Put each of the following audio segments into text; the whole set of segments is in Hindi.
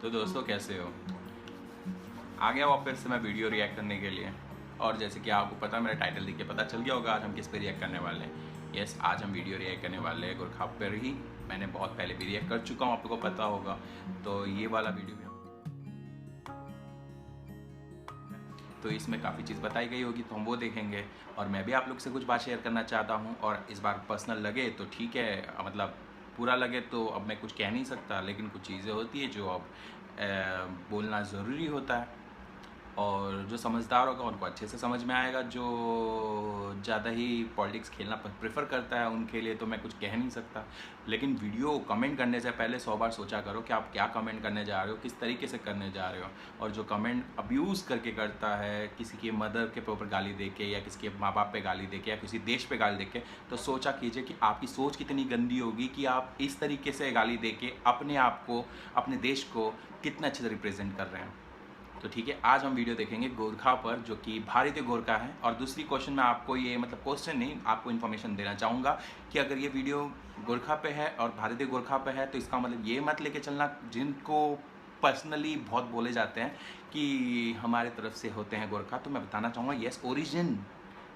तो दोस्तों कैसे हो? आ गया वापस से मैं वीडियो रिएक्ट करने के लिए। और जैसे कि आपको पता है, मेरा टाइटल देख के पता चल गया होगा आज हम किस पे रिएक्ट करने वाले हैं। यस, आज हम वीडियो रिएक्ट करने वाले हैं गोरखा पर ही। मैंने बहुत पहले भी रिएक्ट कर चुका हूँ, आप लोगों को पता होगा। तो ये वाला वीडियो भी तो इसमें काफ़ी चीज़ बताई गई होगी, तो हम वो देखेंगे। और मैं भी आप लोग से कुछ बात शेयर करना चाहता हूँ, और इस बार पर्सनल लगे तो ठीक है, मतलब पूरा लगे तो अब मैं कुछ कह नहीं सकता, लेकिन कुछ चीज़ें होती है जो अब बोलना ज़रूरी होता है। और जो समझदार होगा उनको अच्छे से समझ में आएगा, जो ज़्यादा ही पॉलिटिक्स खेलना प्रेफर करता है उनके लिए तो मैं कुछ कह नहीं सकता। लेकिन वीडियो कमेंट करने से पहले 100 बार सोचा करो कि आप क्या कमेंट करने जा रहे हो, किस तरीके से करने जा रहे हो। और जो कमेंट अब्यूज़ करके करता है, किसी की मदर के ऊपर गाली दे के, या किसी के माँ बाप पे गाली दे के, या किसी देश पे गाली दे के, तो सोचा कीजिए कि आपकी सोच कितनी गंदी होगी कि आप इस तरीके से गाली दे के अपने आप को, अपने देश को कितना अच्छे से रिप्रेजेंट कर रहे हैं। तो ठीक है, आज हम वीडियो देखेंगे गोरखा पर, जो कि भारतीय गोरखा है। और दूसरी क्वेश्चन मैं आपको ये, मतलब क्वेश्चन नहीं, आपको इन्फॉर्मेशन देना चाहूँगा कि अगर ये वीडियो गोरखा पे है और भारतीय गोरखा पे है, तो इसका मतलब ये मत लेके चलना जिनको पर्सनली बहुत बोले जाते हैं कि हमारे तरफ से होते हैं गोरखा। तो मैं बताना चाहूँगा यस, ओरिजिन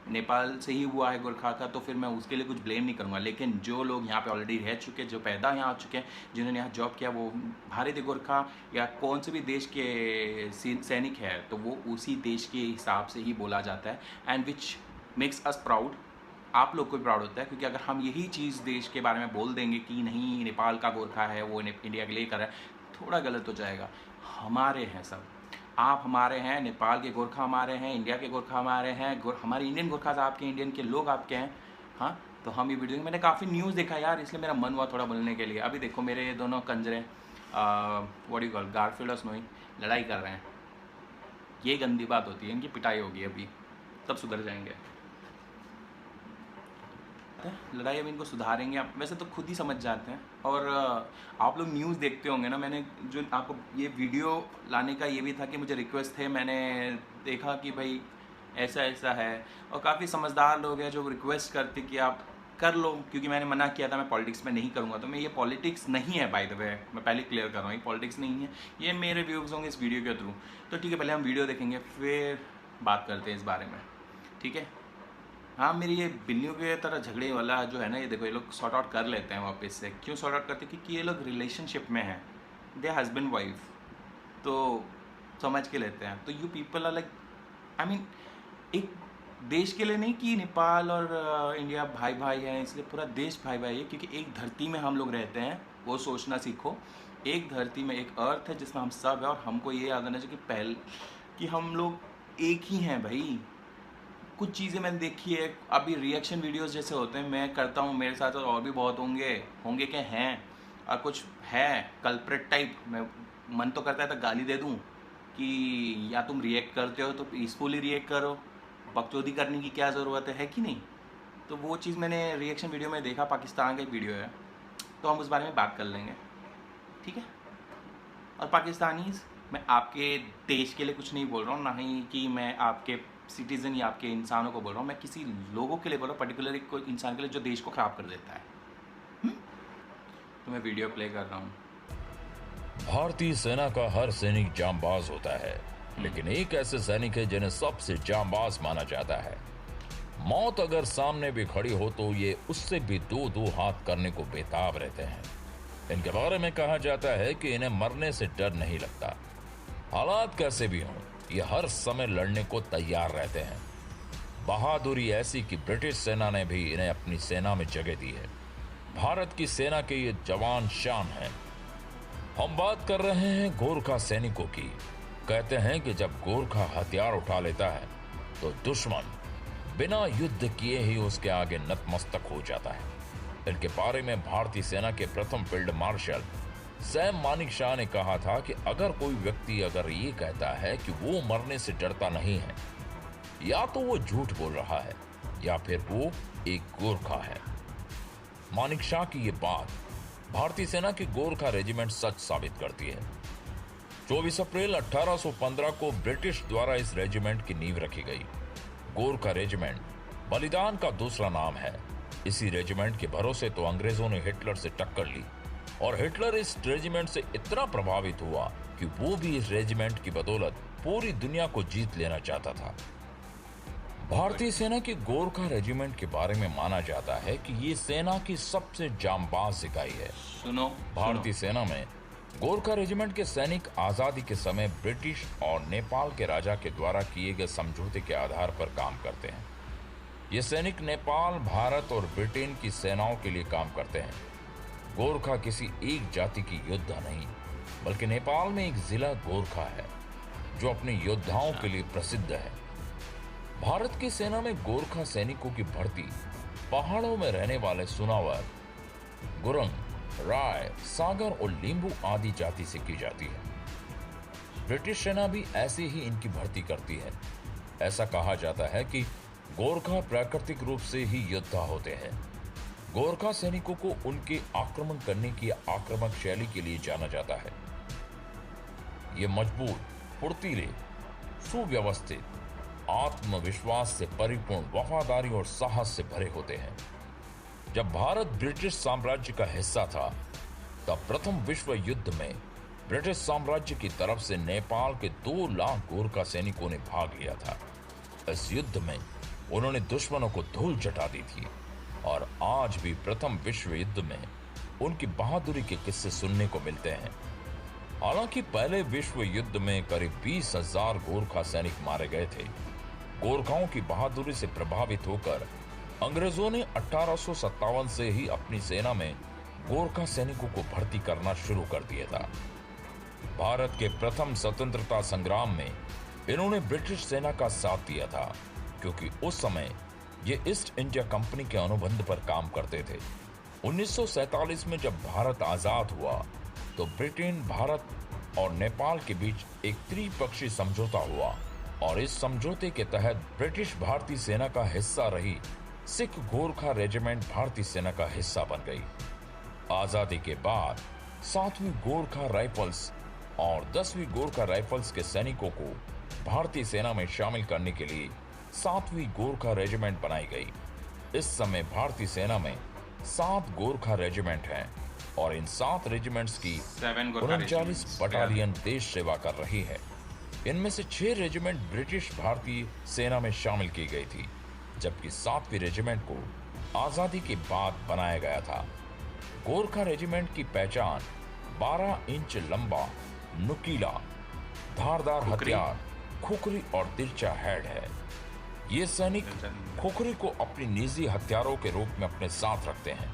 नेपाल से ही हुआ है गोरखा का, तो फिर मैं उसके लिए कुछ ब्लेम नहीं करूँगा। लेकिन जो लोग यहाँ पे ऑलरेडी रह चुके, जो पैदा यहाँ आ चुके हैं, जिन्होंने यहाँ जॉब किया, वो भारतीय गोरखा या कौन से भी देश के सैनिक है, तो वो उसी देश के हिसाब से ही बोला जाता है। And which makes us proud. आप लोग को भी प्राउड होता है, क्योंकि अगर हम यही चीज़ देश के बारे में बोल देंगे कि नहीं नेपाल का गोरखा है, वो इंडिया के लिए कर रहा है, थोड़ा गलत हो जाएगा। हमारे हैं सब, आप हमारे हैं, नेपाल के गोरखा हमारे हैं, इंडिया के गोरखा हमारे हैं, हमारे इंडियन गोरखा आपके, इंडियन के लोग आपके हैं। हाँ, तो हम ये वीडियो, मैंने काफ़ी न्यूज़ देखा यार, इसलिए मेरा मन हुआ थोड़ा बोलने के लिए। अभी देखो मेरे ये दोनों Khunjerab, what you call, Garfield और स्नोई लड़ाई कर रहे हैं। ये गंदी बात होती है, इनकी पिटाई होगी अभी, तब सुधर जाएंगे। लड़ाई अब इनको सुधारेंगे आप, वैसे तो खुद ही समझ जाते हैं। और आप लोग न्यूज़ देखते होंगे ना, मैंने जो आपको ये वीडियो लाने का ये भी था कि मुझे रिक्वेस्ट थे, मैंने देखा कि भाई ऐसा ऐसा है, और काफ़ी समझदार लोग हैं जो रिक्वेस्ट करते कि आप कर लो, क्योंकि मैंने मना किया था मैं पॉलिटिक्स में नहीं करूँगा। तो मैं, ये पॉलिटिक्स नहीं है बाय द वे, मैं पहले क्लियर कर रहा हूँ, ये पॉलिटिक्स नहीं है, ये मेरे व्यूज़ होंगे इस वीडियो के थ्रू। तो ठीक है, पहले हम वीडियो देखेंगे फिर बात करते हैं इस बारे में, ठीक है। हाँ, मेरी ये बिल्लियों के तरह झगड़े वाला जो है ना, ये देखो ये लोग सॉर्ट आउट कर लेते हैं वापस से। क्यों सॉर्ट आउट करते हैं? क्योंकि ये लोग रिलेशनशिप में हैं, दे हस्बैंड वाइफ, तो समझ के लेते हैं। तो you people are like, I mean, एक देश के लिए नहीं कि नेपाल और इंडिया भाई भाई हैं, इसलिए पूरा देश भाई भाई है, क्योंकि एक धरती में हम लोग रहते हैं, वो सोचना सीखो। एक धरती में एक अर्थ है जिसमें हम सब हैं, और हमको ये याद आना चाहिए कि कि हम लोग एक ही हैं भाई। कुछ चीज़ें मैंने देखी है, अभी रिएक्शन वीडियोस जैसे होते हैं मैं करता हूँ, मेरे साथ और भी बहुत होंगे क्या हैं, और कुछ है कल्प्रेट टाइप। मैं, मन तो करता है तो गाली दे दूँ कि या तुम रिएक्ट करते हो तो पीसफुली रिएक्ट करो, बकचोदी करने की क्या ज़रूरत है कि नहीं। तो वो चीज़ मैंने रिएक्शन वीडियो में देखा, पाकिस्तान का एक वीडियो है, तो हम उस बारे में बात कर लेंगे, ठीक है। और पाकिस्तानीज़, मैं आपके देश के लिए कुछ नहीं बोल रहा हूँ, ना ही कि मैं आपके सिटीज़न या आपके इंसानों को बोल रहा हूँ, मैं किसी लोगों के लिए बोल रहा हूँ, पर्टिकुलर कोई इंसान के लिए जो देश को ख़राब कर देता है। तो मैं वीडियो प्ले कर रहा हूँ। भारतीय सेना का हर सैनिक जांबाज होता है, लेकिन एक ऐसे सैनिक है जिन्हें सबसे जांबाज माना जाता है। मौत अगर सामने भी खड़ी हो तो ये उससे भी दो दो हाथ करने को बेताब रहते हैं। इनके बारे में कहा जाता है कि इन्हें मरने से डर नहीं लगता। हालात कैसे भी हों, ये हर समय लड़ने को तैयार रहते हैं। बहादुरी ऐसी कि ब्रिटिश सेना ने भी इन्हें अपनी सेना में जगह दी है। भारत की सेना के ये जवान शान हैं। हम बात कर रहे हैं गोरखा सैनिकों की। कहते हैं कि जब गोरखा हथियार उठा लेता है तो दुश्मन बिना युद्ध किए ही उसके आगे नतमस्तक हो जाता है। इनके बारे में भारतीय सेना के प्रथम फील्ड मार्शल सैम मानेकशॉ ने कहा था कि अगर कोई व्यक्ति अगर ये कहता है कि वो मरने से डरता नहीं है, या तो वो झूठ बोल रहा है या फिर वो एक गोरखा है। मानेकशॉ की ये बात भारतीय सेना की गोरखा रेजिमेंट सच साबित करती है। 24 अप्रैल 1815 को ब्रिटिश द्वारा इस रेजिमेंट की नींव रखी गई। गोरखा रेजिमेंट बलिदान का दूसरा नाम है। इसी रेजिमेंट के भरोसे तो अंग्रेजों ने हिटलर से टक्कर ली और हिटलर इस रेजिमेंट से इतना प्रभावित हुआ कि वो भी इस रेजिमेंट की बदौलत पूरी दुनिया को जीत लेना चाहता था। भारतीय सेना की गोरखा रेजिमेंट के बारे में माना जाता है कि ये सेना की सबसे जांबाज इकाई है। सुनो, भारतीय सेना में गोरखा रेजिमेंट के सैनिक आजादी के समय ब्रिटिश और नेपाल के राजा के द्वारा किए गए समझौते के आधार पर काम करते हैं। ये सैनिक नेपाल, भारत और ब्रिटेन की सेनाओं के लिए काम करते हैं। गोरखा किसी एक जाति की योद्धा नहीं, बल्कि नेपाल में एक जिला गोरखा है जो अपने योद्धाओं के लिए प्रसिद्ध है। भारत की सेना में गोरखा सैनिकों की भर्ती पहाड़ों में रहने वाले सुनावर, गुरंग, राय, सागर और लिंबू आदि जाति से की जाती है। ब्रिटिश सेना भी ऐसे ही इनकी भर्ती करती है। ऐसा कहा जाता है कि गोरखा प्राकृतिक रूप से ही योद्धा होते हैं। गोरखा सैनिकों को उनके आक्रमण करने की आक्रामक शैली के लिए जाना जाता है। ये मजबूत, फुर्तीले, सुव्यवस्थित, आत्मविश्वास से परिपूर्ण, वफादारी और साहस से भरे होते हैं। जब भारत ब्रिटिश साम्राज्य का हिस्सा था, तब प्रथम विश्व युद्ध में ब्रिटिश साम्राज्य की तरफ से नेपाल के 2 लाख गोरखा सैनिकों ने भाग लिया था। इस युद्ध में उन्होंने दुश्मनों को धूल चटा दी थी और आज भी प्रथम विश्व युद्ध में उनकी बहादुरी के किस्से सुनने को मिलते हैं। हालांकि पहले विश्व युद्ध में करीब 20,000 गोरखा सैनिक मारे गए थे। गोरखाओं की बहादुरी से प्रभावित होकर अंग्रेजों ने 1857 से ही अपनी सेना में गोरखा सैनिकों को भर्ती करना शुरू कर दिया था। भारत के प्रथम स्वतंत्रता संग्राम में इन्होंने ब्रिटिश सेना का साथ दिया था, क्योंकि उस समय ये ईस्ट इंडिया कंपनी के अनुबंध पर काम करते थे। 1947 में जब भारत आजाद हुआ तो ब्रिटेन, भारत और नेपाल के बीच एक त्रिपक्षीय समझौता हुआ और इस समझौते के तहत ब्रिटिश भारतीय सेना का हिस्सा रही सिख गोरखा रेजिमेंट भारतीय सेना का हिस्सा बन गई। आजादी के बाद 7वीं गोरखा राइफल्स और 10वीं गोरखा राइफल्स के सैनिकों को भारतीय सेना में शामिल करने के लिए 7वीं गोरखा रेजिमेंट बनाई गई। इस समय भारतीय सेना में 7 गोरखा रेजिमेंट हैं और इन 7 रेजिमेंट्स की 39 बटालियन देश सेवा कर रही है। इनमें से 6 रेजिमेंट ब्रिटिश भारतीय सेना में शामिल की गई थी, जबकि 7वीं रेजिमेंट को आजादी के बाद बनाया गया था। गोरखा रेजिमेंट की पहचान 12 इंच लंबा, नुकीला, धारदार हथियार, खुखरी और तिरछा हेड है। ये सैनिक खुखरी को अपनी निजी हथियारों के रूप में अपने साथ रखते हैं।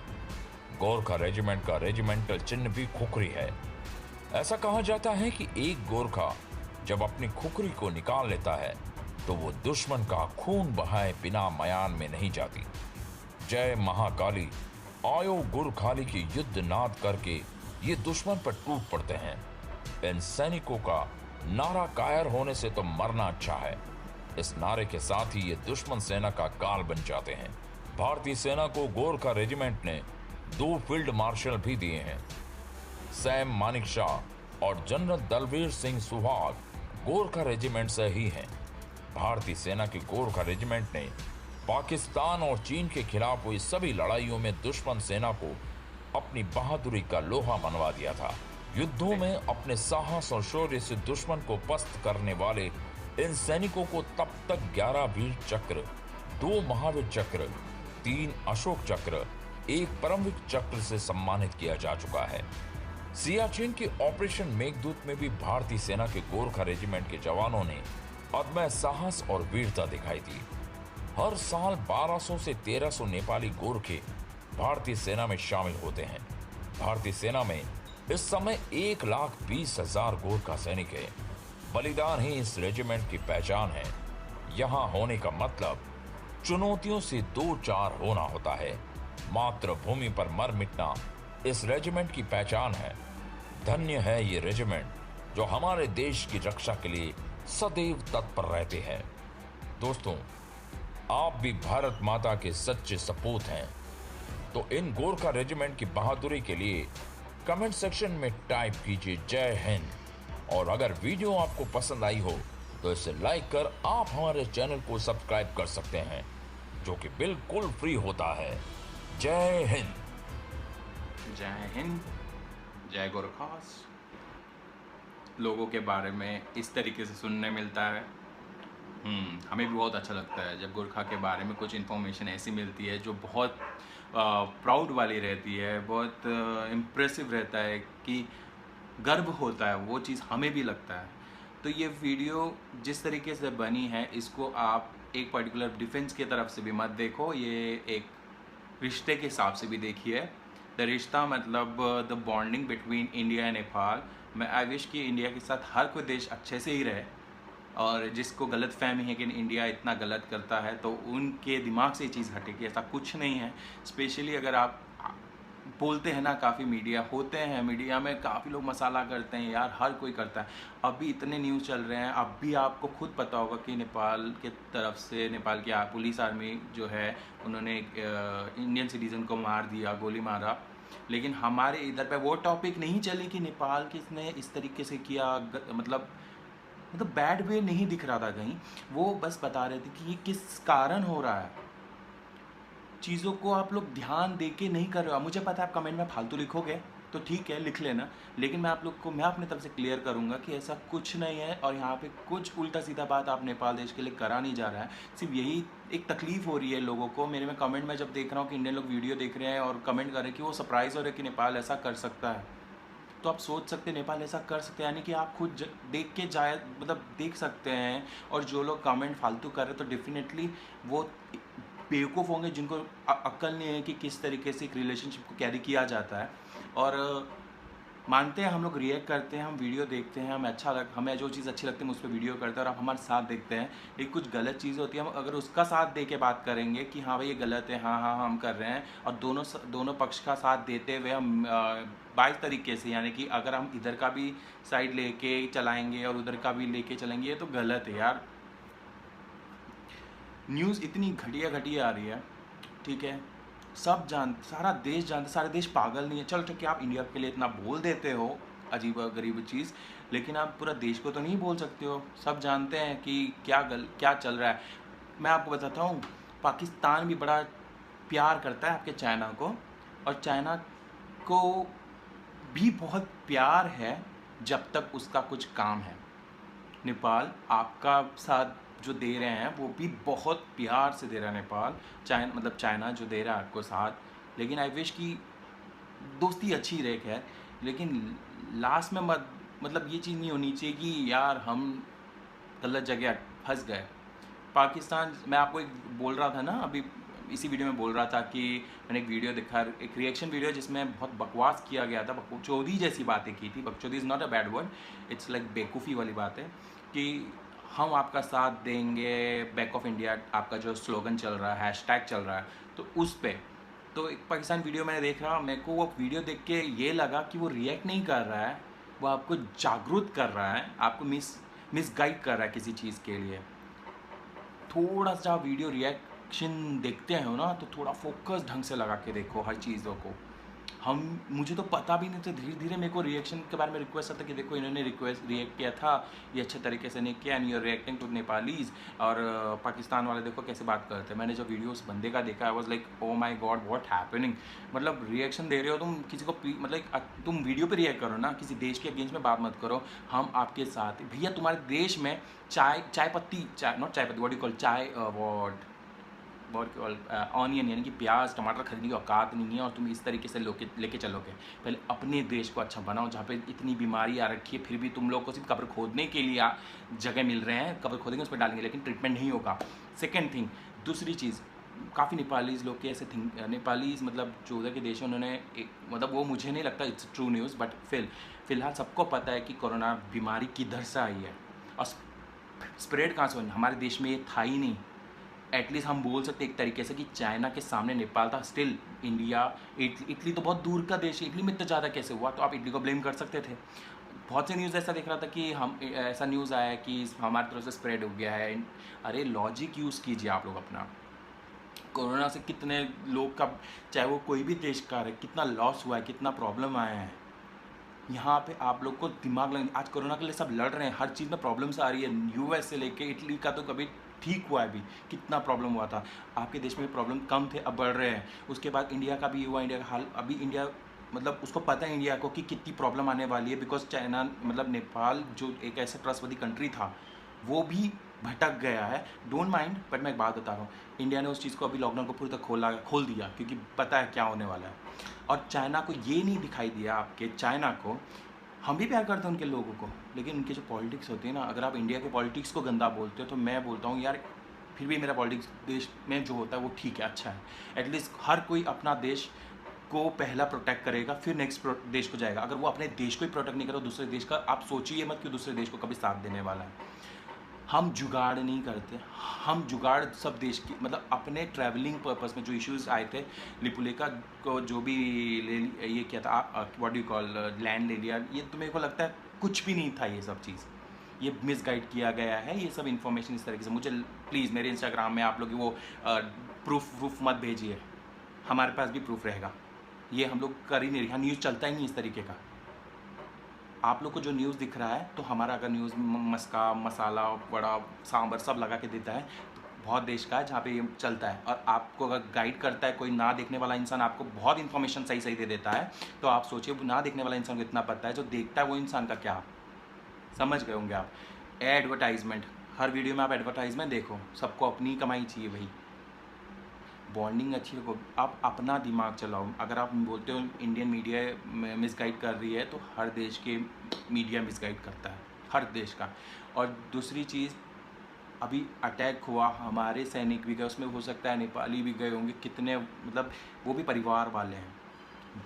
गोरखा रेजिमेंट का रेजिमेंटल चिन्ह भी खुखरी है। ऐसा कहा जाता है कि एक गोरखा जब अपनी खुखरी को निकाल लेता है तो वो दुश्मन का खून बहाए बिना मयान में नहीं जाती। जय महाकाली, आयो गुरखाली की युद्ध नाद करके ये दुश्मन पर टूट पड़ते हैं। इन सैनिकों का नारा कायर होने से तो मरना अच्छा है, इस नारे के साथ ही ये दुश्मन सेना का काल बन जाते हैं। भारतीय सेना को गोरखा रेजिमेंट ने 2 फील्ड मार्शल भी दिए हैं। सैम मानिकशाह और जनरल दलवीर सिंह सुहाग गोरखा रेजिमेंट से ही हैं। भारतीय सेना की गोरखा रेजिमेंट ने पाकिस्तान और चीन के खिलाफ हुई सभी लड़ाइयों में दुश्मन सेना को अपनी बहादुरी का लोहा मनवा दिया था। युद्धों में अपने साहस और शौर्य से दुश्मन को पस्त करने वाले इन सैनिकों को तब तक 11 वीर चक्र, 2 महावीर चक्र, 3 अशोक चक्र, 1 परमवीर चक्र से सम्मानित किया जा चुका है। सियाचिन के ऑपरेशन मेघदूत में भी भारतीय सेना के गोरखा रेजिमेंट के जवानों ने अदम्य साहस और वीरता दिखाई दी। हर साल 1200 से 1300 नेपाली गोरखे भारतीय सेना में शामिल होते हैं। भारतीय सेना में इस समय 1,20,000 गोरखा सैनिक हैं। बलिदान ही इस रेजिमेंट की पहचान है। यहाँ होने का मतलब चुनौतियों से 2-4 होना होता है। मातृभूमि पर मर मिटना इस रेजिमेंट की पहचान है। धन्य है ये रेजिमेंट जो हमारे देश की रक्षा के लिए सदैव तत्पर रहते हैं। दोस्तों, आप भी भारत माता के सच्चे सपूत हैं, तो इन गोरखा रेजिमेंट की बहादुरी के लिए कमेंट सेक्शन में टाइप कीजिए जय हिंद। और अगर वीडियो आपको पसंद आई हो तो इसे लाइक कर आप हमारे चैनल को सब्सक्राइब कर सकते हैं, जो कि बिल्कुल फ्री होता है। जय हिंद। जय हिंद। जय गोरखास। लोगों के बारे में इस तरीके से सुनने मिलता है। हमें भी बहुत अच्छा लगता है जब गोरखा के बारे में कुछ इन्फॉर्मेशन ऐसी मिलती है जो बहुत प्राउड वाली रहती है, बहुत इम्प्रेसिव रहता है कि गर्व होता है, वो चीज़ हमें भी लगता है। तो ये वीडियो जिस तरीके से बनी है, इसको आप एक पर्टिकुलर डिफेंस की तरफ से भी मत देखो, ये एक रिश्ते के हिसाब से भी देखिए। द रिश्ता मतलब the bonding between India and Nepal. मैं आई विश कि इंडिया के साथ हर कोई देश अच्छे से ही रहे, और जिसको गलत फहमी है कि इंडिया इतना गलत करता है तो उनके दिमाग से ये चीज़ हटेगी। ऐसा कुछ नहीं है। स्पेशली अगर आप बोलते हैं ना, काफ़ी मीडिया होते हैं, मीडिया में काफ़ी लोग मसाला करते हैं यार, हर कोई करता है। अभी इतने न्यूज़ चल रहे हैं, अब भी आपको खुद पता होगा कि नेपाल के तरफ से, नेपाल की पुलिस आर्मी जो है, उन्होंने इंडियन सिटीज़न को मार दिया, गोली मारा। लेकिन हमारे इधर पे वो टॉपिक नहीं चली कि नेपाल किसने इस तरीके से किया। मतलब बैड वे नहीं दिख रहा था कहीं, वो बस बता रहे थे कि ये किस कारण हो रहा है। चीज़ों को आप लोग ध्यान दे के नहीं कर रहे हो। मुझे पता है आप कमेंट में फालतू लिखोगे, तो ठीक है लिख लेना, लेकिन मैं आप लोग को, मैं अपनी तरफ से क्लियर करूंगा कि ऐसा कुछ नहीं है, और यहाँ पे कुछ उल्टा सीधा बात आप नेपाल देश के लिए करा नहीं जा रहा है। सिर्फ यही एक तकलीफ हो रही है लोगों को। मेरे में कमेंट में जब देख रहा हूँ कि इंडियन लोग वीडियो देख रहे हैं और कमेंट कर रहे हैं कि वो सरप्राइज़ हो रहे हैं कि नेपाल ऐसा कर सकता है, तो आप सोच सकते हैं नेपाल ऐसा कर सकते हैं, यानी कि आप खुद देख के जाए, मतलब देख सकते हैं। और जो लोग कमेंट फालतू कर रहे हैं तो डेफिनेटली वो बेवकूफ़ होंगे जिनको अक्ल नहीं है कि किस तरीके से एक रिलेशनशिप को कैरी किया जाता है। और मानते हैं, हम लोग रिएक्ट करते हैं, हम वीडियो देखते हैं, हमें जो चीज़ अच्छी लगती है हम उस पर वीडियो करते हैं और आप हमारे साथ देखते हैं। लेकिन कुछ गलत चीज़ होती है, हम अगर उसका साथ दे के बात करेंगे कि हाँ भाई ये गलत है, हाँ हाँ हम कर रहे हैं, और दोनों पक्ष का साथ देते हुए हम बाइस तरीके से, यानी कि अगर हम इधर का भी साइड लेके चलाएंगे और उधर का भी लेके चलेंगे, ये तो गलत है यार। न्यूज़ इतनी घटिया आ रही है, ठीक है, सारा देश जानते, सारे देश पागल नहीं है। चलो ठीक है, आप इंडिया के लिए इतना बोल देते हो अजीब गरीब चीज़, लेकिन आप पूरा देश को तो नहीं बोल सकते हो। सब जानते हैं कि क्या चल रहा है। मैं आपको बताता हूँ, पाकिस्तान भी बड़ा प्यार करता है आपके चाइना को, और चाइना को भी बहुत प्यार है जब तक उसका कुछ काम है। नेपाल आपका साथ जो दे रहे हैं वो भी बहुत प्यार से दे रहा है नेपाल, चाइना जो दे रहा है आपको साथ। लेकिन आई विश कि दोस्ती अच्छी रहे, खैर, लेकिन लास्ट में मतलब ये चीज़ नहीं होनी चाहिए कि यार हम गलत जगह फंस गए। पाकिस्तान, मैं आपको एक बोल रहा था ना, अभी इसी वीडियो में बोल रहा था कि मैंने एक वीडियो देखा, एक रिएक्शन वीडियो जिसमें बहुत बकवास किया गया था, बकचोदी जैसी बातें की थी। बकचोदी is not a bad word, it's like बेवकूफ़ी वाली बात है कि हम आपका साथ देंगे, बैक ऑफ इंडिया आपका जो स्लोगन चल रहा है, हैशटैग चल रहा है, तो उस पर तो एक पाकिस्तान वीडियो मैंने देख रहा, मेरे को वो वीडियो देख के ये लगा कि वो रिएक्ट नहीं कर रहा है, वो आपको जागरूक कर रहा है, आपको मिसगाइड कर रहा है किसी चीज़ के लिए। थोड़ा सा वीडियो रिएक्शन देखते हो ना, तो थोड़ा फोकस ढंग से लगा के देखो हर चीज़ों को। मुझे तो पता भी नहीं था, धीरे धीरे मेरे को रिएक्शन के बारे में रिक्वेस्ट आता कि देखो इन्होंने रिएक्ट किया था, ये अच्छे तरीके से नहीं किया, and you are reacting to Nepalis, और पाकिस्तान वाले देखो कैसे बात करते हैं। मैंने जब वीडियो उस बंदे का देखा, I was like oh my God what happening. मतलब रिएक्शन दे रहे हो तुम किसी को, मतलब तुम वीडियो पे रिएक्ट करो ना, किसी देश के अगेंस्ट में बात मत करो। हम आपके साथ, भैया तुम्हारे देश में चाय पत्ती, व्हाट यू कॉल चाय, ऑनियन यानी कि प्याज टमाटर खरीदने की औकात नहीं है, और तुम इस तरीके से लेके चलोगे। पहले अपने देश को अच्छा बनाओ, जहाँ पे इतनी बीमारी आ रखी है, फिर भी तुम लोग को सिर्फ कब्र खोदने के लिए जगह मिल रहे हैं, कब्र खोदेंगे उस पर डालेंगे, लेकिन ट्रीटमेंट नहीं होगा। सेकेंड थिंग, दूसरी चीज़, काफ़ी नेपालीज लोग के ऐसे थिंक, नेपालीज मतलब जो उधर के देश हैं, उन्होंने मतलब वो मुझे नहीं लगता इट्स ट्रू न्यूज़, बट फिलहाल सबको पता है कि कोरोना बीमारी किधर से आई है और स्प्रेड कहाँ से हुई। हमारे देश में ये था ही नहीं। एटलीस्ट हम बोल सकते एक तरीके से कि चाइना के सामने नेपाल था, स्टिल इंडिया, इटली तो बहुत दूर का देश है, इटली में इतना ज़्यादा कैसे हुआ, तो आप इटली को ब्लेम कर सकते थे। बहुत से न्यूज़ ऐसा देख रहा था कि ऐसा न्यूज़ आया कि हमारी तरफ से स्प्रेड हो गया है। अरे लॉजिक यूज़ कीजिए आप लोग अपना। कोरोना से कितने लोग का, चाहे वो कोई भी देश का है, कितना लॉस हुआ है, कितना प्रॉब्लम आया है। यहाँ पे आप लोग को दिमाग लगे, आज कोरोना के लिए सब लड़ रहे हैं, हर चीज़ में प्रॉब्लम्स आ रही है। यूएस से लेके इटली का तो कभी ठीक हुआ है, अभी कितना प्रॉब्लम हुआ था। आपके देश में प्रॉब्लम कम थे, अब बढ़ रहे हैं। उसके बाद इंडिया का भी हुआ, इंडिया का हाल, अभी इंडिया मतलब उसको पता है इंडिया को कि कितनी प्रॉब्लम आने वाली है, बिकॉज चाइना मतलब नेपाल जो एक ऐसा ट्रस्टवर्दी कंट्री था वो भी भटक गया है। डोंट माइंड, बट मैं एक बात बता रहा हूँ, इंडिया ने उस चीज़ को अभी लॉकडाउन को पूरी तरह खोल दिया, क्योंकि पता है क्या होने वाला है। और चाइना को ये नहीं दिखाई दिया, आपके चाइना को, हम भी प्यार करते हैं उनके लोगों को, लेकिन उनकी जो पॉलिटिक्स होती है ना, अगर आप इंडिया के पॉलिटिक्स को गंदा बोलते हो तो मैं बोलता हूँ यार फिर भी मेरा पॉलिटिक्स देश में जो होता है वो ठीक है, अच्छा है। एटलीस्ट हर कोई अपना देश को पहला प्रोटेक्ट करेगा, फिर नेक्स्ट देश को जाएगा। अगर वो अपने देश को ही प्रोटेक्ट नहीं करो दूसरे देश का, आप सोचिए मत कि दूसरे देश को कभी साथ देने वाला है। हम जुगाड़ नहीं करते, हम जुगाड़ सब देश की, मतलब अपने ट्रैवलिंग पर्पस में जो इश्यूज आए थे, लिपुलेका को जो भी ये किया था, what do you call, land ले लिया, ये तो मेरे को लगता है कुछ भी नहीं था ये सब चीज़, ये मिसगाइड किया गया है। ये सब इन्फॉर्मेशन इस तरीके से, मुझे प्लीज़ मेरे इंस्टाग्राम में आप लोग वो प्रूफ मत भेजिए, हमारे पास भी प्रूफ रहेगा। ये हम लोग कर ही नहीं रहे, न्यूज़ चलता ही नहीं इस तरीके का। आप लोग को जो न्यूज़ दिख रहा है, तो हमारा अगर न्यूज़ मस्का मसाला बड़ा सांबर सब लगा के देता है, तो बहुत देश का है जहाँ पे ये चलता है। और आपको अगर गाइड करता है कोई ना देखने वाला इंसान, आपको बहुत इन्फॉर्मेशन सही सही दे देता है, तो आप सोचिए ना देखने वाला इंसान को इतना पता है, जो देखता है वो इंसान का क्या, समझ गए होंगे आप। एडवर्टाइजमेंट, हर वीडियो में आप एडवर्टाइजमेंट देखो, सबको अपनी कमाई चाहिए भाई। बॉन्डिंग अच्छी रखो, आप अपना दिमाग चलाओ। अगर आप बोलते हो इंडियन मीडिया मिसगाइड कर रही है, तो हर देश के मीडिया मिसगाइड करता है, हर देश का। और दूसरी चीज़, अभी अटैक हुआ, हमारे सैनिक भी गए, उसमें हो सकता है नेपाली भी गए होंगे, कितने, मतलब वो भी परिवार वाले हैं।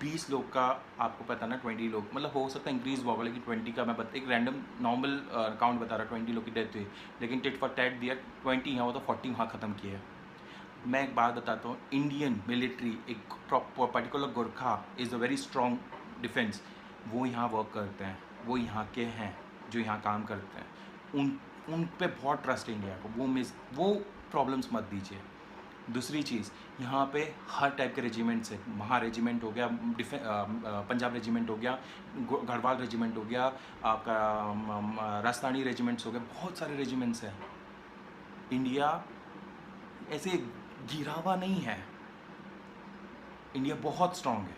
20 लोग का आपको पता ना, 20 लोग, मतलब हो सकता है इंक्रीज़ हुआ होगा, लेकिन 20 का मैं एक रैंडम नॉर्मल काउंट बता रहा, 20 लोग की डेथ हुई, लेकिन टिट फॉर टैट दिया 20 यहाँ हो तो 40 वहाँ ख़त्म किया। मैं एक बात बताता हूँ, इंडियन मिलिट्री, एक particular Gorkha is a very strong defence, वो यहाँ वर्क करते हैं, वो यहाँ के हैं जो यहाँ काम करते हैं, उन पे बहुत ट्रस्ट है इंडिया को, वो प्रॉब्लम्स मत दीजिए। दूसरी चीज़, यहाँ पे हर टाइप के रेजिमेंट्स है, महा रेजिमेंट हो गया, पंजाब रेजिमेंट हो गया, गढ़वाल रेजिमेंट हो गया, आपका राजस्थानी रेजिमेंट्स हो गए, बहुत सारे रेजिमेंट्स हैं। इंडिया ऐसे गिरा हुआ नहीं है, इंडिया बहुत स्ट्रांग है।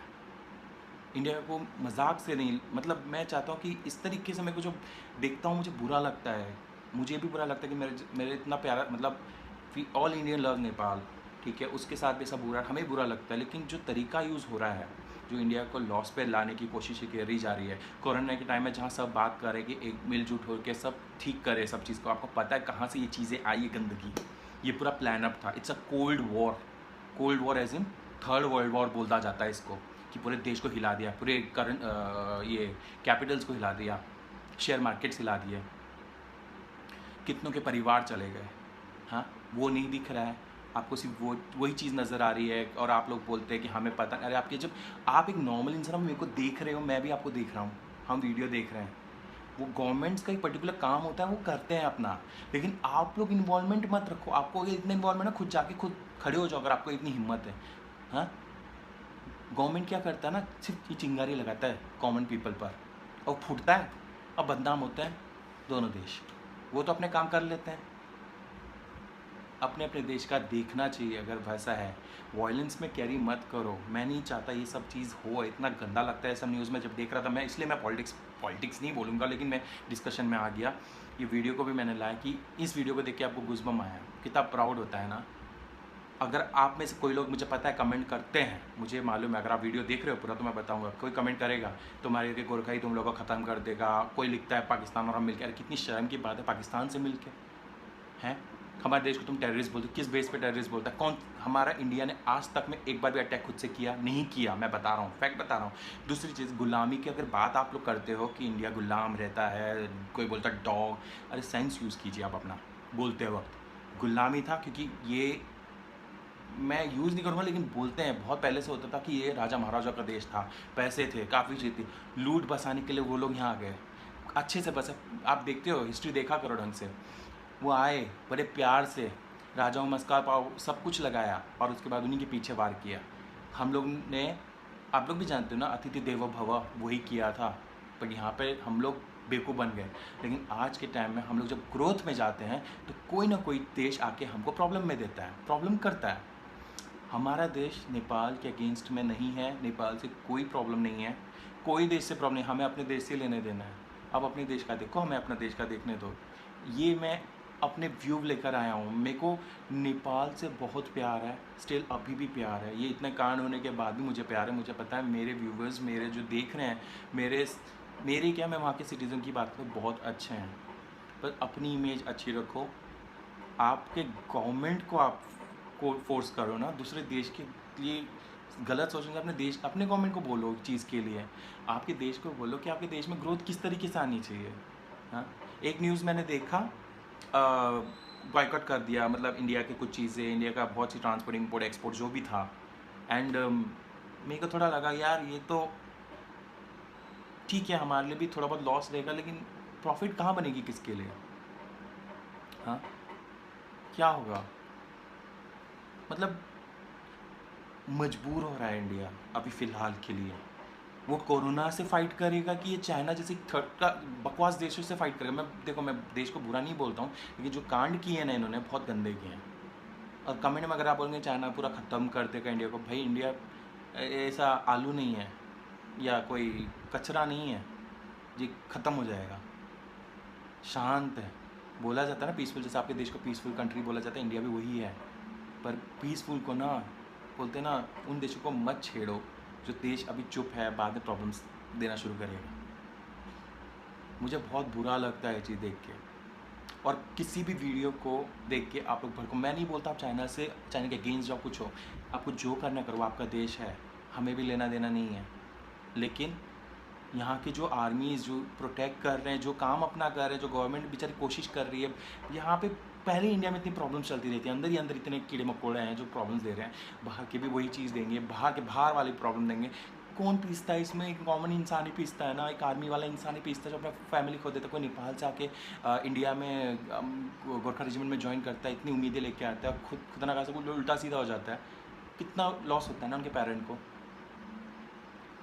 इंडिया को मजाक से नहीं, मतलब मैं चाहता हूँ कि इस तरीके से, मेरे को जो देखता हूँ मुझे बुरा लगता है, मुझे भी बुरा लगता है कि मेरे इतना प्यारा, मतलब ऑल इंडियन लव नेपाल, ठीक है, उसके साथ भी सब बुरा, हमें बुरा लगता है, लेकिन जो तरीका यूज़ हो रहा है, जो इंडिया को लॉस पे लाने की कोशिश करी जा रही है, कोरोना के टाइम में जहाँ सब बात कर रहे हैं कि एक मिलजुट होकर सब ठीक करे सब चीज़ को, आपको पता है कहाँ से ये चीज़ें आई है गंदगी, ये पूरा प्लान अप था। It's a cold war as in third world war बोलता जाता है इसको, कि पूरे देश को हिला दिया, पूरे करंट ये कैपिटल्स को हिला दिया, शेयर मार्केट्स हिला दिए, कितनों के परिवार चले गए। हाँ, वो नहीं दिख रहा है आपको, सिर्फ वही चीज़ नज़र आ रही है, और आप लोग बोलते हैं कि हमें पता। अरे आपके, जब आप एक नॉर्मल इंसान मेरे को देख रहे हो, मैं भी आपको देख रहा हूँ, हम वीडियो देख रहे हैं, वो गवर्नमेंट्स का एक पर्टिकुलर काम होता है, वो करते हैं अपना, लेकिन आप लोग इन्वॉल्वमेंट मत रखो। आपको अगर इतना इन्वॉल्वमेंट है, खुद जाके खुद खड़े हो जाओ अगर आपको इतनी हिम्मत है। हाँ, गवर्नमेंट क्या करता है ना, सिर्फ ये चिंगारी लगाता है कॉमन पीपल पर, और फूटता है और बदनाम होते हैं दोनों देश। वो तो अपने काम कर लेते हैं, अपने अपने देश का देखना चाहिए। अगर वैसा है, वायलेंस में कैरी मत करो। मैं नहीं चाहता ये सब चीज़ हो, इतना गंदा लगता है सब न्यूज़ में जब देख रहा था मैं, इसलिए मैं पॉलिटिक्स नहीं बोलूँगा, लेकिन मैं डिस्कशन में आ गया। ये वीडियो को भी मैंने लाया कि इस वीडियो को देख के आपको गुज़बम आया, कितना प्राउड होता है ना। अगर आप में से कोई लोग, मुझे पता है कमेंट करते हैं, मुझे मालूम है, अगर आप वीडियो देख रहे हो पूरा तो मैं बताऊंगा, कोई कमेंट करेगा तुम्हारे के गोरखा ही तुम लोगों को ख़त्म कर देगा। कोई लिखता है पाकिस्तान और हम मिलकर, कितनी शर्म की बात है, पाकिस्तान से मिलकर हैं हमारे देश को तुम टेररिस्ट बोलते हो। किस बेस पे टेररिस्ट बोलता है कौन? हमारा इंडिया ने आज तक में एक बार भी अटैक खुद से किया नहीं किया, मैं बता रहा हूँ, फैक्ट बता रहा हूँ। दूसरी चीज़, गुलामी की अगर बात आप लोग करते हो कि इंडिया गुलाम रहता है, कोई बोलता है डॉग, अरे सेंस यूज़ कीजिए आप अपना बोलते वक्त। गुलामी था, क्योंकि ये मैं यूज़ नहीं करूँगा, लेकिन बोलते हैं बहुत पहले से होता था कि ये राजा महाराजा का देश था, पैसे थे, काफ़ी चीज़ थी, लूट बसाने के लिए वो लोग यहाँ आ गए, अच्छे से बस। आप देखते हो, हिस्ट्री देखा करो ढंग से। वो आए बड़े प्यार से, राजाओं मस्का पाव सब कुछ लगाया, और उसके बाद उन्हीं के पीछे वार किया। हम लोग ने, आप लोग भी जानते हो ना, अतिथि देवो भव, वही किया था। पर यहाँ पे हम लोग बेवकूफ़ बन गए। लेकिन आज के टाइम में हम लोग जब ग्रोथ में जाते हैं, तो कोई ना कोई देश आके हमको प्रॉब्लम में देता है, प्रॉब्लम करता है। हमारा देश नेपाल के अगेंस्ट में नहीं है, नेपाल से कोई प्रॉब्लम नहीं है, कोई देश से प्रॉब्लम नहीं, हमें अपने देश से लेने देना है। अब अपने देश का देखो, हमें अपना देश का देखने दो। ये मैं अपने व्यू लेकर आया हूँ। मेरे को नेपाल से बहुत प्यार है, स्टिल अभी भी प्यार है। ये इतने कांड होने के बाद भी मुझे प्यार है। मुझे पता है मेरे व्यूवर्स, मेरे जो देख रहे हैं, मेरे क्या, मैं वहाँ के सिटीज़न की बात करूँ, बहुत अच्छे हैं। पर अपनी इमेज अच्छी रखो। आपके गवर्नमेंट को आप को फोर्स करो ना दूसरे देश के लिए गलत सोचेंगे। अपने देश, अपने गवर्नमेंट को बोलो चीज़ के लिए, आपके देश को बोलो कि आपके देश में ग्रोथ किस तरीके से आनी चाहिए। हाँ, एक न्यूज़ मैंने देखा, बॉयकॉट कर दिया, मतलब इंडिया के कुछ चीज़ें, इंडिया का बहुत सी ट्रांसपोर्ट, इम्पोर्ट, एक्सपोर्ट जो भी था। एंड मेरे को थोड़ा लगा यार ये तो ठीक है, हमारे लिए भी थोड़ा बहुत लॉस रहेगा, लेकिन प्रॉफिट कहाँ बनेगी, किसके लिए? हाँ, क्या होगा? मतलब मजबूर हो रहा है इंडिया अभी फ़िलहाल के लिए। वो कोरोना से फाइट करेगा कि ये चाइना जैसे थर्ड का बकवास देशों से फाइट करेगा? मैं देश को बुरा नहीं बोलता हूँ, लेकिन जो कांड किए हैं ना इन्होंने, बहुत गंदे किए हैं। और कमेंट में अगर आप बोलेंगे चाइना पूरा ख़त्म कर देगा इंडिया को, भाई इंडिया ऐसा आलू नहीं है या कोई कचरा नहीं है जी ख़त्म हो जाएगा। शांत है, बोला जाता है ना पीसफुल, जैसे आपके देश को पीसफुल कंट्री बोला जाता है, इंडिया भी वही है। पर पीसफुल को ना बोलते ना, उन देशों को मत छेड़ो जो देश अभी चुप है, बाद में प्रॉब्लम्स देना शुरू करेगा। मुझे बहुत बुरा लगता है ये चीज़ देख के। और किसी भी वीडियो को देख के आप लोग भड़को, मैं नहीं बोलता आप चाइना के अगेंस्ट जाओ, कुछ हो, आपको जो करना करो, आपका देश है, हमें भी लेना देना नहीं है। लेकिन यहाँ की जो आर्मीज़ जो प्रोटेक्ट कर रहे हैं, जो काम अपना कर रहे हैं, जो गवर्नमेंट बेचारी कोशिश कर रही है, यहाँ पे पहले इंडिया में इतनी प्रॉब्लम्स चलती रहती है, अंदर ही अंदर इतने कीड़े मकोड़े हैं जो प्रॉब्लम्स दे रहे हैं। बाहर के भी वही चीज़ देंगे, बाहर वाली प्रॉब्लम देंगे। कौन पीसता है इसमें? एक कॉमन इंसान ही पीसता है ना, एक आर्मी वाला इंसान ही पीसता है जो अपना फैमिली खो देता है। कोई नेपाल से आके इंडिया में गोरखा रेजिमेंट में ज्वाइन करता है, इतनी उम्मीदें लेके आता है, खुद ना कहा कुछ उल्टा सीधा हो जाता है। कितना लॉस होता है ना उनके पेरेंट को।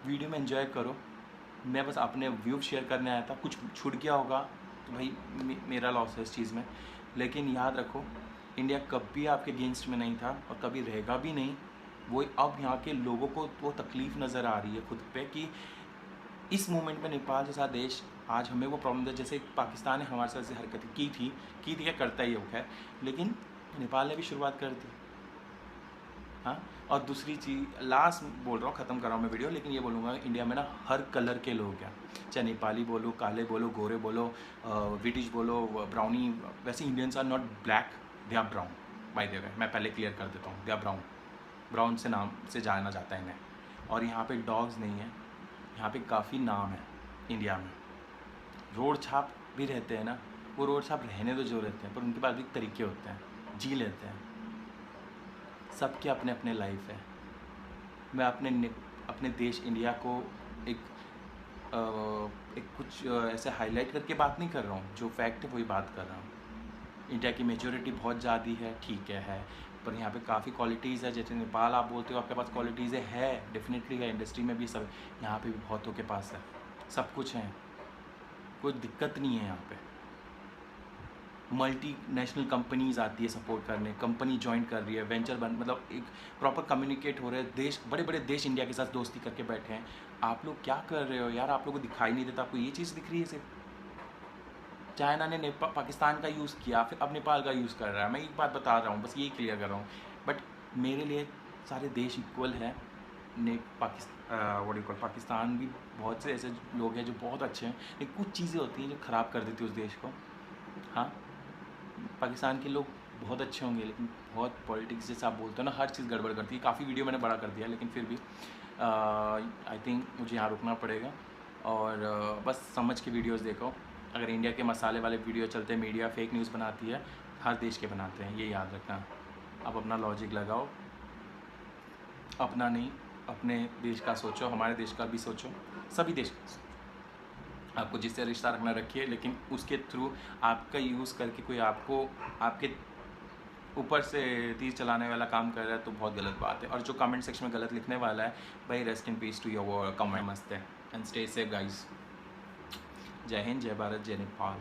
वीडियो में एंजॉय करो, मैं बस अपने व्यू शेयर करने आया था। कुछ छूट गया होगा तो भाई मेरा लॉस है इस चीज़ में। लेकिन याद रखो, इंडिया कभी आपके अगेंस्ट में नहीं था और कभी रहेगा भी नहीं। वो अब यहाँ के लोगों को वो तकलीफ़ नज़र आ रही है खुद पे कि इस मोमेंट में नेपाल जैसा देश आज हमें वो प्रॉब्लम है। जैसे पाकिस्तान ने हमारे साथ से हरकत की थी क्या, करता ही हो खैर, लेकिन नेपाल ने भी शुरुआत कर दी। हाँ, और दूसरी चीज़ लास्ट बोल रहा हूँ, ख़त्म कर रहा हूँ मैं वीडियो, लेकिन ये बोलूँगा इंडिया में ना हर कलर के लोग हैं, चाहे नेपाली बोलो, काले बोलो, गोरे बोलो, ब्रिटिश बोलो, ब्राउनी। वैसे Indians are not black, they are brown. By the way मैं पहले क्लियर कर देता हूँ, दे आर ब्राउन से नाम से जाना जाता है इन्हें। और यहाँ पे डॉग्स नहीं है, यहाँ पे काफ़ी नाम है इंडिया में। रोड छाप भी रहते हैं ना, वो रोड छाप रहने तो जो रहते हैं, पर उनके पास भी तरीके होते हैं, जी लेते हैं। सबके अपने अपने लाइफ है। मैं अपने देश इंडिया को एक कुछ ऐसे हाईलाइट करके बात नहीं कर रहा हूँ, जो फैक्ट है वही बात कर रहा हूँ। इंडिया की मेजोरिटी बहुत ज़्यादा है, ठीक है, पर यहाँ पे काफ़ी क्वालिटीज़ है। जैसे नेपाल आप बोलते हो आपके पास क्वालिटीज़ है, डेफिनेटली है, इंडस्ट्री में भी सब, यहाँ पे भी बहुतों के पास है, सब कुछ है, कोई दिक्कत नहीं है यहाँ पे। मल्टी नेशनल कंपनीज आती है सपोर्ट करने, कंपनी ज्वाइन कर रही है, वेंचर मतलब एक प्रॉपर कम्युनिकेट हो रहे हैं। देश, बड़े बड़े देश इंडिया के साथ दोस्ती करके बैठे हैं। आप लोग क्या कर रहे हो यार? आप लोगों को दिखाई नहीं देता? आपको ये चीज़ दिख रही है सिर्फ? चाइना ने पाकिस्तान का यूज़ किया, फिर अब नेपाल का यूज़ कर रहा है। मैं एक बात बता रहा हूँ, बस यही क्लियर कर रहा हूँ। बट मेरे लिए सारे देश इक्वल है। पाकिस्तान भी बहुत से ऐसे लोग हैं जो बहुत अच्छे हैं, लेकिन कुछ चीज़ें होती हैं जो ख़राब कर देती है उस देश को। हाँ, पाकिस्तान के लोग बहुत अच्छे होंगे, लेकिन बहुत पॉलिटिक्स जैसे आप बोलते हो ना, हर चीज़ गड़बड़ करती है। काफ़ी वीडियो मैंने बड़ा कर दिया, लेकिन फिर भी आई थिंक मुझे यहाँ रुकना पड़ेगा। और बस समझ के वीडियोस देखो। अगर इंडिया के मसाले वाले वीडियो चलते, मीडिया फेक न्यूज़ बनाती है, हर देश के बनाते हैं, ये याद रखना। अब अपना लॉजिक लगाओ, अपना नहीं, अपने देश का सोचो, हमारे देश का भी सोचो, सभी देश का। आपको जिससे रिश्ता रखना रखिए, लेकिन उसके थ्रू आपका यूज़ करके कोई आपको आपके ऊपर से तीर चलाने वाला काम कर रहा है तो बहुत गलत बात है। और जो कमेंट सेक्शन में गलत लिखने वाला है, भाई rest in peace to your comment. मस्त है, एंड स्टे सेफ गाइस। जय हिंद, जय भारत, जय नेपाल।